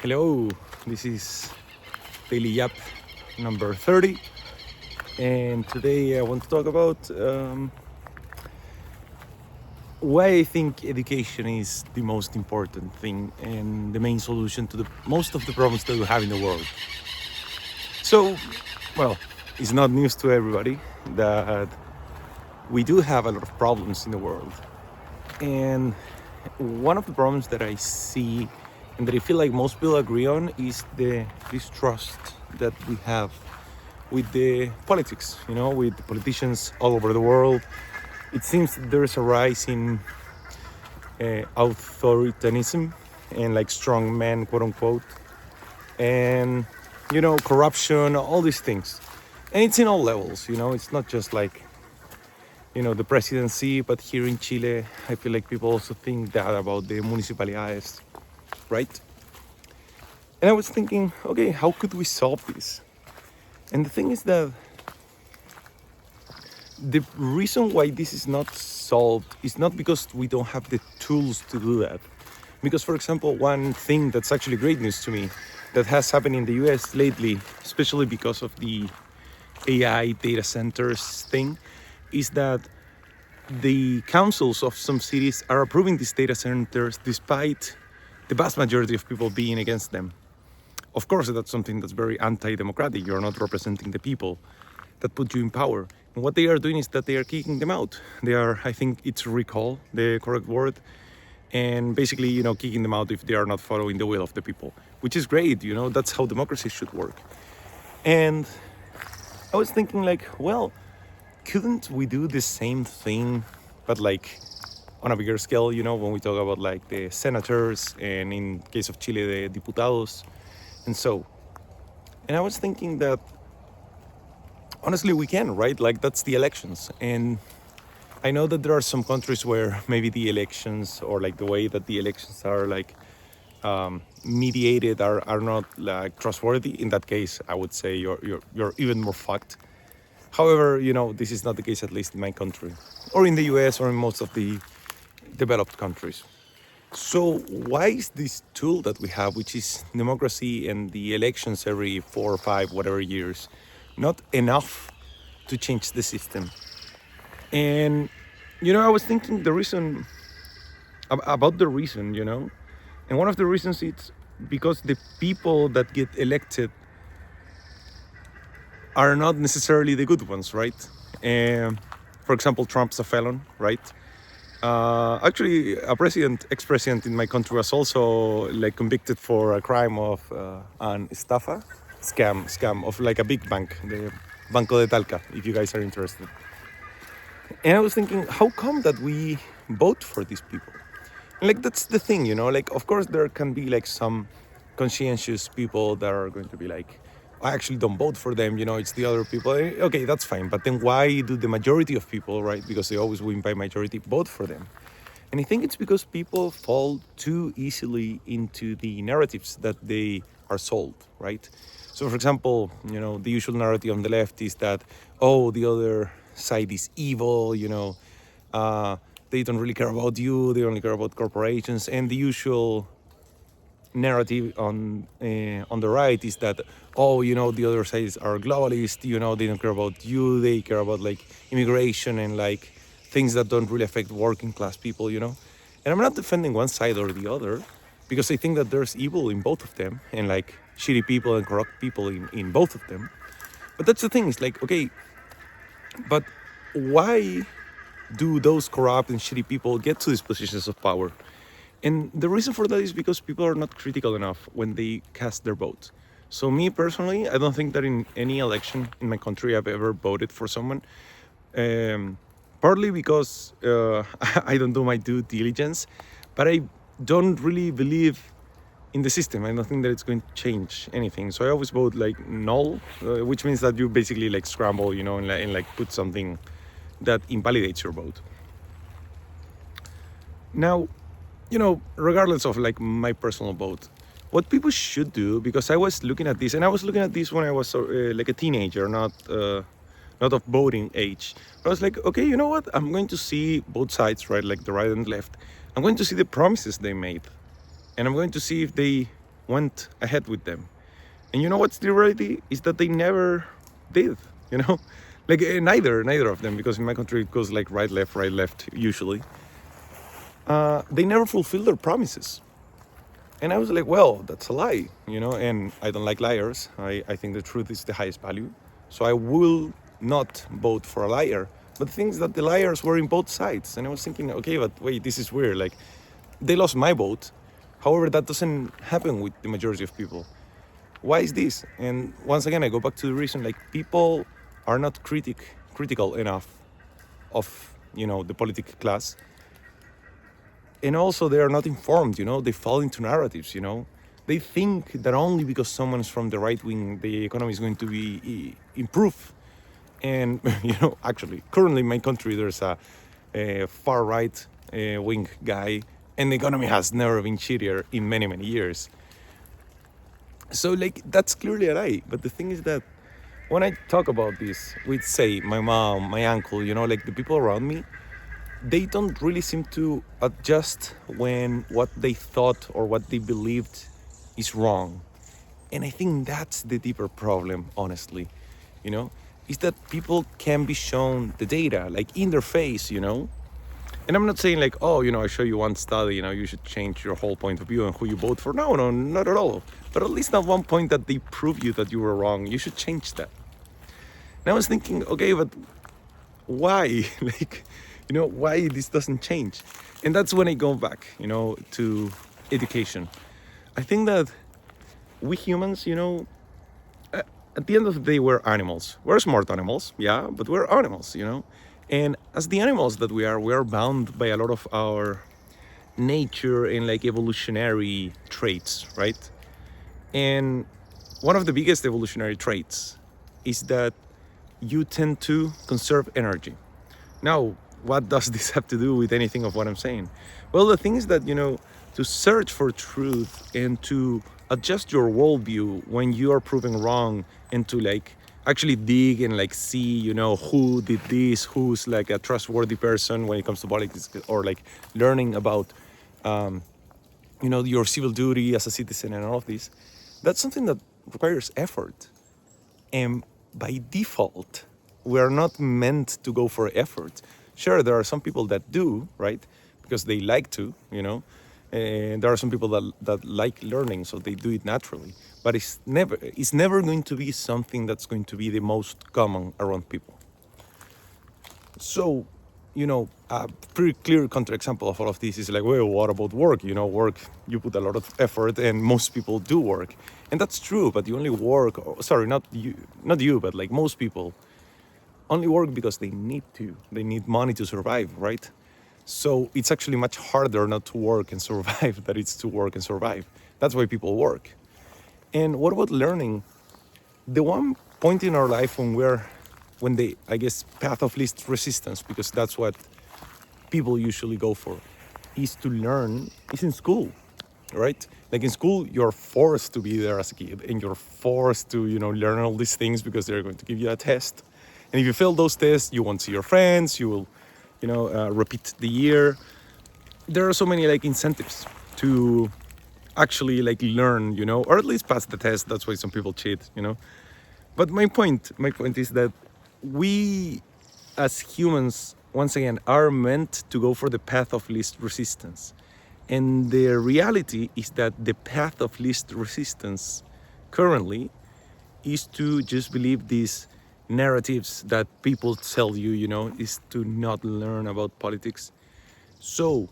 Hello, this is Daily Yap number 30, and today I want to talk about why I think education is the most important thing and the main solution to the most of the problems that we have in the world. So, well, it's not news to everybody that we do have a lot of problems in the world, and one of the problems that I see and that I feel like most people agree on is the distrust that we have with the politics, with the politicians all over the world. It seems that there's a rise in authoritarianism and like strong men, quote unquote, and corruption, all these things. And it's in all levels, it's not just like the presidency, but here in Chile, I feel like people also think that about the municipalidades, right? And I was thinking, okay, how could we solve this? And the thing is that the reason why this is not solved is not because we don't have the tools to do that. Because, for example, one thing that's actually great news to me that has happened in the US lately, especially because of the AI data centers thing, is that the councils of some cities are approving these data centers despite the vast majority of people being against them. Of course, that's something that's very anti-democratic. You're not representing the people that put you in power. And what they are doing is that they are kicking them out. They are, I think it's recall, the correct word, and basically, kicking them out if they are not following the will of the people, which is great. That's how democracy should work. And I was thinking like, well, couldn't we do the same thing, but like on a bigger scale, when we talk about like the senators and in case of Chile, the diputados. And I was thinking that honestly we can, right? Like that's the elections. And I know that there are some countries where maybe the elections or like the way that the elections are like mediated are not like trustworthy. In that case, I would say you're even more fucked. However, this is not the case, at least in my country or in the US or in most of the developed countries. So why is this tool that we have, which is democracy and the elections every 4 or 5, whatever years, not enough to change the system? And, I was thinking the reason, about the reason, and one of the reasons it's because the people that get elected are not necessarily the good ones, right? For example, Trump's a felon, right? Actually, a ex-president in my country was also like convicted for a crime of an estafa, scam of like a big bank, the Banco de Talca, if you guys are interested. And I was thinking, how come that we vote for these people? And like that's the thing, like of course there can be like some conscientious people that are going to be like, I actually don't vote for them, it's the other people. Okay, that's fine. But then why do the majority of people, right? Because they always win by majority, vote for them. And I think it's because people fall too easily into the narratives that they are sold, right? So, for example, the usual narrative on the left is that, oh, the other side is evil, they don't really care about you, they only care about corporations. And the usual narrative on the right is that, oh, the other sides are globalist, they don't care about you, they care about like immigration and like things that don't really affect working class people. And I'm not defending one side or the other, because I think that there's evil in both of them and like shitty people and corrupt people in both of them. But that's the thing, it's like, okay, but why do those corrupt and shitty people get to these positions of power? And the reason for that is because people are not critical enough when they cast their vote. So me personally, I don't think that in any election in my country I've ever voted for someone. Partly because I don't do my due diligence, but I don't really believe in the system. I don't think that it's going to change anything. So I always vote like null, which means that you basically like scramble, and like put something that invalidates your vote. Now, regardless of like my personal vote, what people should do, because I was looking at this, and I was looking at this when I was like a teenager, not of voting age. I was like, okay, you know what? I'm going to see both sides, right? Like the right and left. I'm going to see the promises they made, and I'm going to see if they went ahead with them. And you know what's the reality is that they never did, you know, like neither of them, because in my country it goes like right, left usually. They never fulfilled their promises. And I was like, well, that's a lie, you know, and I don't like liars. I think the truth is the highest value. So I will not vote for a liar. But the thing is that the liars were in both sides. And I was thinking, okay, but wait, this is weird. Like, they lost my vote. However, that doesn't happen with the majority of people. Why is this? And once again, I go back to the reason, like, people are not critical enough of, you know, the political class. And also they are not informed, you know, they fall into narratives, you know. They think that only because someone's from the right wing, the economy is going to be improved. And, you know, actually, currently in my country, there's a far right wing guy, and the economy has never been shittier in many, many years. So, like, that's clearly a lie. But the thing is that when I talk about this with, say, my mom, my uncle, you know, like the people around me, they don't really seem to adjust when what they thought or what they believed is wrong. And I think that's the deeper problem, honestly, you know, is that people can be shown the data, like in their face, you know. And I'm not saying like, oh, you know, I show you one study, you know, you should change your whole point of view and who you vote for. No, not at all. But at least at one point that they prove you that you were wrong, you should change that. And I was thinking, okay, but why? Like, you know, why this doesn't change? And that's when I go back, you know, to education. I think that we humans, you know, at the end of the day, we're animals. We're smart animals, yeah, but we're animals, you know. And as the animals that we are bound by a lot of our nature and like evolutionary traits, right? And one of the biggest evolutionary traits is that you tend to conserve energy. Now, what does this have to do with anything of what I'm saying? Well, the thing is that, you know, to search for truth and to adjust your worldview when you are proven wrong, and to like actually dig and like see, you know, who did this, who's like a trustworthy person when it comes to politics, or like learning about, you know, your civil duty as a citizen and all of this, that's something that requires effort. And by default, we are not meant to go for effort. Sure, there are some people that do, right? Because they like to, you know. And there are some people that like learning, so they do it naturally. But it's never going to be something that's going to be the most common around people. So, you know, a pretty clear counterexample of all of this is like, well, what about work? You know, work, you put a lot of effort, and most people do work. And that's true, but you only work, sorry, not you, but like most people only work because they need to. They need money to survive, right? So it's actually much harder not to work and survive than it's to work and survive. That's why people work. And what about learning? The one point in our life when the, I guess, path of least resistance, because that's what people usually go for, is to learn, is in school, right? Like in school, you're forced to be there as a kid, and you're forced to, you know, learn all these things because they're going to give you a test. And if you fail those tests, you won't see your friends, you will, you know, repeat the year. There are so many like incentives to actually like learn, you know, or at least pass the test. That's why some people cheat, you know. But my point is that we as humans, once again, are meant to go for the path of least resistance. And the reality is that the path of least resistance currently is to just believe these narratives that people tell you, you know, is to not learn about politics. So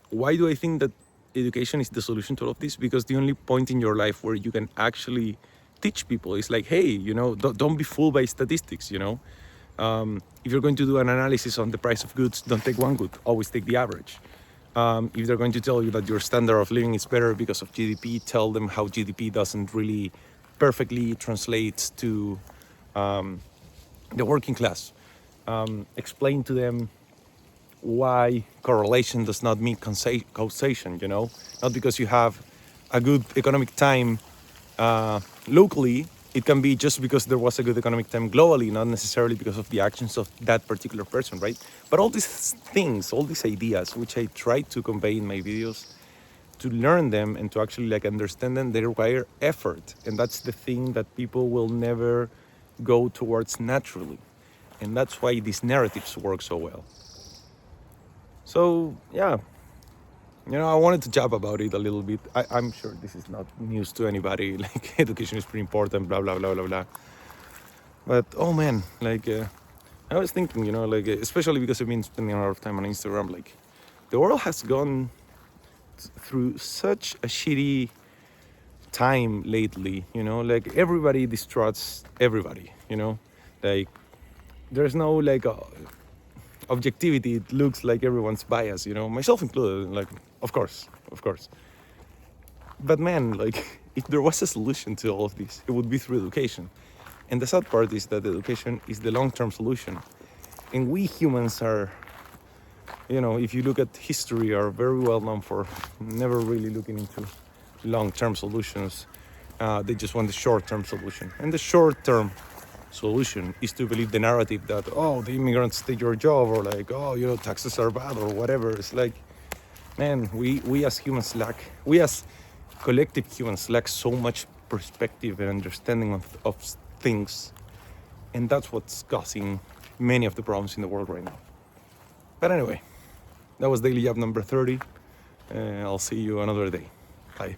why do I think that education is the solution to all of this? Because the only point in your life where you can actually teach people is like, hey, you know, don't be fooled by statistics, you know. If you're going to do an analysis on the price of goods, don't take one good, always take the average. If they're going to tell you that your standard of living is better because of GDP, tell them how GDP doesn't really perfectly translate to the working class. Explain to them why correlation does not mean causation, you know? Not because you have a good economic time locally, it can be just because there was a good economic time globally, not necessarily because of the actions of that particular person, right? But all these things, all these ideas, which I try to convey in my videos, to learn them and to actually like understand them, they require effort, and that's the thing that people will never go towards naturally, and that's why these narratives work so well. So yeah, I wanted to jab about it a little bit. I'm sure this is not news to anybody. Like, education is pretty important, blah blah blah blah blah. But oh man, like I was thinking, like especially because I've been spending a lot of time on Instagram, like the world has gone through such a shitty time lately, like everybody distrusts everybody, like there's no like objectivity. It looks like everyone's biased, myself included, like of course. But man, like if there was a solution to all of this, it would be through education. And the sad part is that education is the long-term solution, and we humans are, if you look at history, are very well known for never really looking into long-term solutions. They just want the short-term solution, and the short-term solution is to believe the narrative that, oh, the immigrants take your job, or like, oh, taxes are bad, or whatever. It's like, man, we as humans we as collective humans lack so much perspective and understanding of things, and that's what's causing many of the problems in the world right now. But anyway, that was Daily Jab number 30. I'll see you another day. Bye.